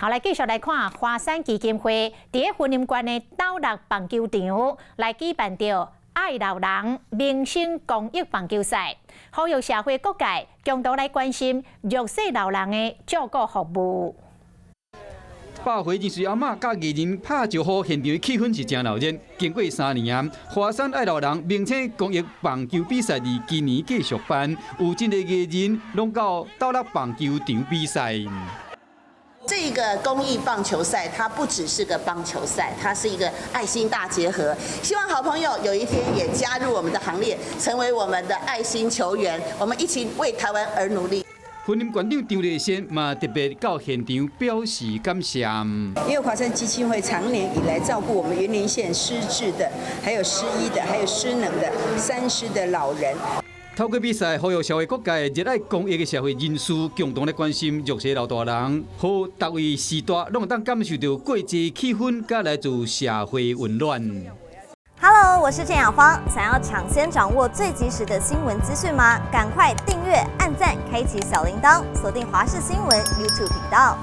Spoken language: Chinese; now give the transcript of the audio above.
后来继续来看华山基金会伫婚姻馆的斗六棒球场来举办着爱老人明星公益棒球赛，呼吁社会各界共同来关心弱势老人的照顾服务。 百回二岁阿嬷甲艺人拍招呼，现场气氛是真热烈。经过3年啊，华山爱老人明星公益棒球比赛伫今年继续办，有真个艺人拢到斗六棒球场比赛。 这个公益棒球赛，它不只是个棒球赛，它是一个爱心大结合。希望好朋友有一天也加入我们的行列，成为我们的爱心球员，我们一起为台湾而努力。 婚姻馆长张丽仙嘛特别到现场表示感谢。因为华山基金会长年以来照顾我们云林县失智的、还有失医的、还有失能的、3失的老人。 透过比赛，呼吁社会各界热爱公益的社会人士共同来关心弱势老大人，好各位时代拢当感受到过节气氛，甲来自社会温暖。 Hello， 我是郑雅芳。想要抢先掌握最及时的新闻资讯吗？赶快订阅、按赞、开启小铃铛，锁定华视新闻 YouTube 频道。